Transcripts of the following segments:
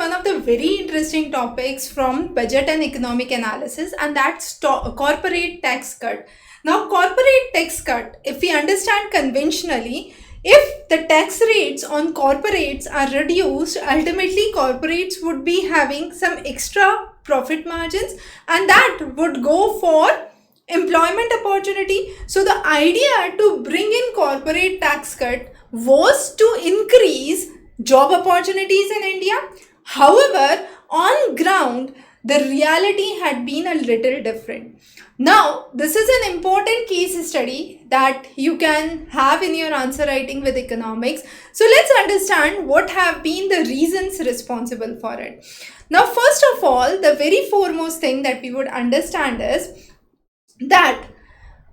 one of the very interesting topics from budget and economic analysis, and that's corporate tax cut. Now, corporate tax cut, if we understand conventionally, if the tax rates on corporates are reduced, ultimately corporates would be having some extra profit margins, and that would go for employment opportunity. So the idea to bring in corporate tax cut was to increase job opportunities in India. However, on ground, the reality had been a little different. Now, this is an important case study that you can have in your answer writing with economics. So let's understand what have been the reasons responsible for it. Now, first of all, the very foremost thing that we would understand is that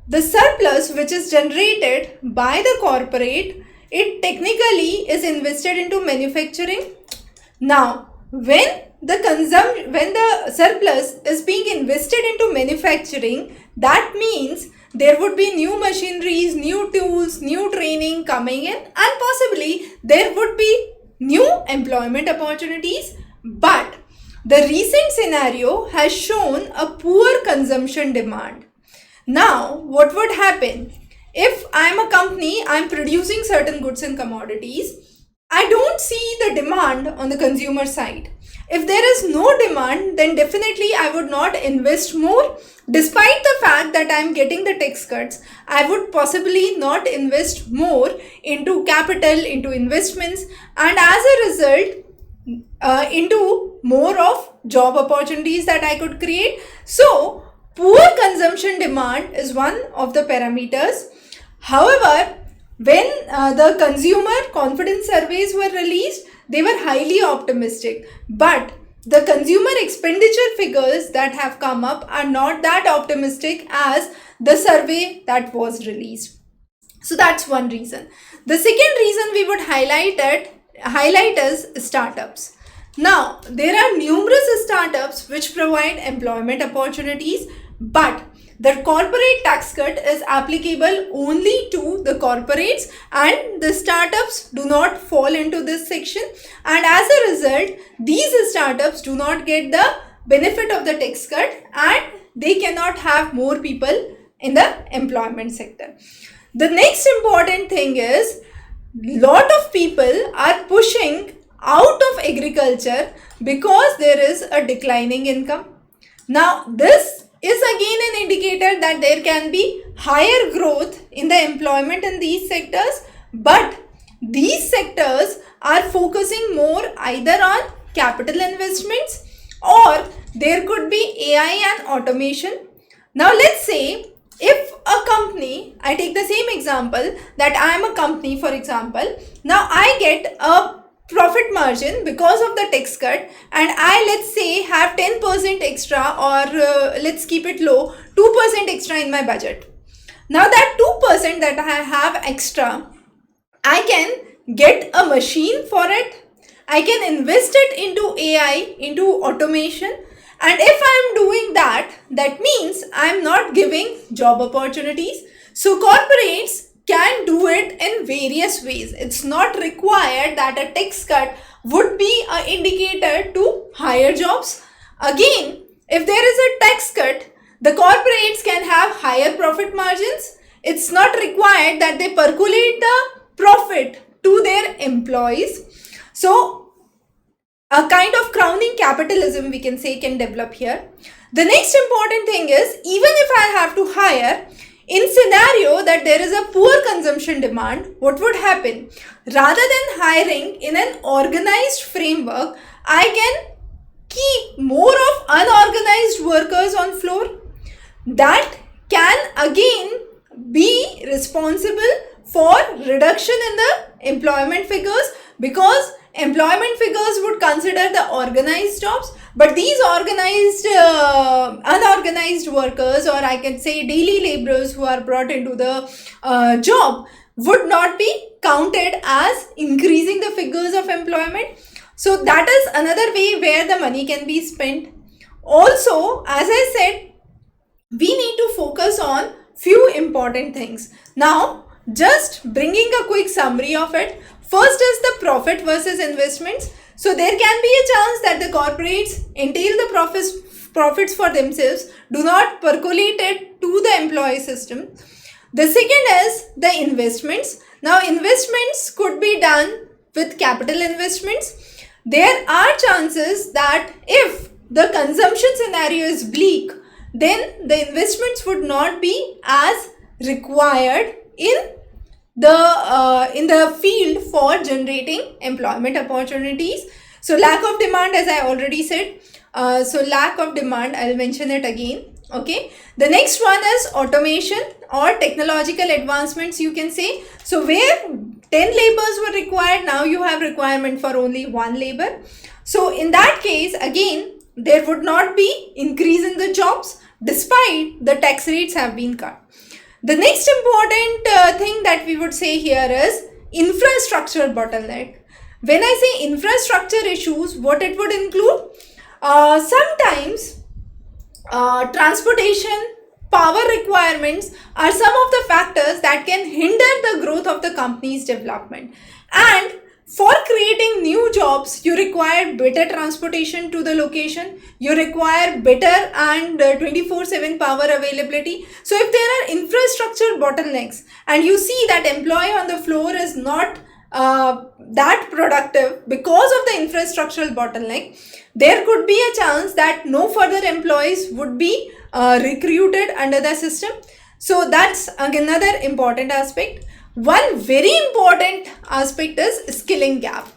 the surplus which is generated by the corporate, it technically is invested into manufacturing. Now, when the surplus is being invested into manufacturing, that means there would be new machineries, new tools, new training coming in, and possibly there would be new employment opportunities. But the recent scenario has shown a poor consumption demand. Now, what would happen? If I'm a company, I'm producing certain goods and commodities, I don't see the demand on the consumer side. If there is no demand, then definitely I would not invest more. Despite the fact that I'm getting the tax cuts, I would possibly not invest more into capital, into investments, and as a result, into more of job opportunities that I could create. So, poor consumption demand is one of the parameters. However, when the consumer confidence surveys were released, they were highly optimistic. But the consumer expenditure figures that have come up are not that optimistic as the survey that was released. So that's one reason. The second reason we would highlight is startups. Now, there are numerous startups which provide employment opportunities, but the corporate tax cut is applicable only to the corporates, and the startups do not fall into this section, and as a result, these startups do not get the benefit of the tax cut and they cannot have more people in the employment sector. The next important thing is lot of people are pushing out of agriculture because there is a declining income. Now, this is again an indicator that there can be higher growth in the employment in these sectors, but these sectors are focusing more either on capital investments or there could be AI and automation. Now, let's say if a company, I take the same example that I am a company, for example, now I get a profit margin because of the tax cut, and I, let's say, have 10% extra, or let's keep it low, 2% extra in my budget. Now that 2% that I have extra, I can get a machine for it, I can invest it into AI, into automation, and if I'm doing that, that means I'm not giving job opportunities. So corporates can do it in various ways. It's not required that a tax cut would be an indicator to higher jobs. Again, if there is a tax cut, the corporates can have higher profit margins. It's not required that they percolate the profit to their employees. So, a kind of crowning capitalism, we can say, can develop here. The next important thing is, even if I have to hire, in scenario that there is a poor consumption demand, what would happen? Rather than hiring in an organized framework, I can keep more of unorganized workers on floor. That can again be responsible for reduction in the employment figures, because employment figures would consider the organized jobs, but these unorganized workers, or I can say daily laborers who are brought into the job, would not be counted as increasing the figures of employment. So that is another way where the money can be spent. Also, as I said, we need to focus on few important things. Now, just bringing a quick summary of it. First is the profit versus investments. So there can be a chance that the corporates entail the profits for themselves, do not percolate it to the employee system. The second is the investments. Now investments could be done with capital investments. There are chances that if the consumption scenario is bleak, then the investments would not be as required in the field for generating employment opportunities. So lack of demand, as I already said. So lack of demand, I'll mention it again. Okay, the next one is automation or technological advancements, you can say. So where 10 laborers were required, now you have requirement for only 1 labor. So in that case, again, there would not be increase in the jobs despite the tax rates have been cut. The next important thing that we would say here is infrastructure bottleneck. When I say infrastructure issues, what it would include? Sometimes transportation, power requirements are some of the factors that can hinder the growth of the company's development. And for creating new jobs, you require better transportation to the location. You require better and 24/7 power availability. So if there are infrastructure bottlenecks and you see that employee on the floor is not that productive because of the infrastructural bottleneck, there could be a chance that no further employees would be recruited under the system. So that's another important aspect. One very important aspect is skilling gap.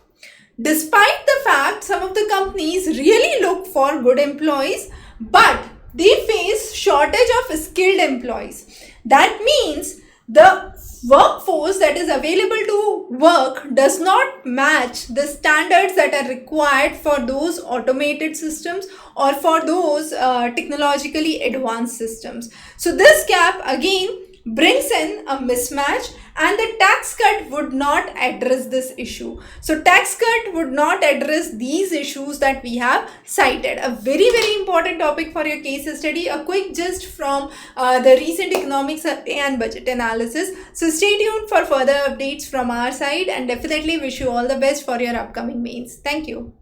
Despite the fact some of the companies really look for good employees, but they face shortage of skilled employees. That means the workforce that is available to work does not match the standards that are required for those automated systems or for those technologically advanced systems. So this gap again brings in a mismatch, and the tax cut would not address this issue. So tax cut would not address these issues that we have cited. A very important topic for your case study, a quick gist from the recent economic survey and budget analysis. So stay tuned for further updates from our side, and definitely wish you all the best for your upcoming mains. Thank you.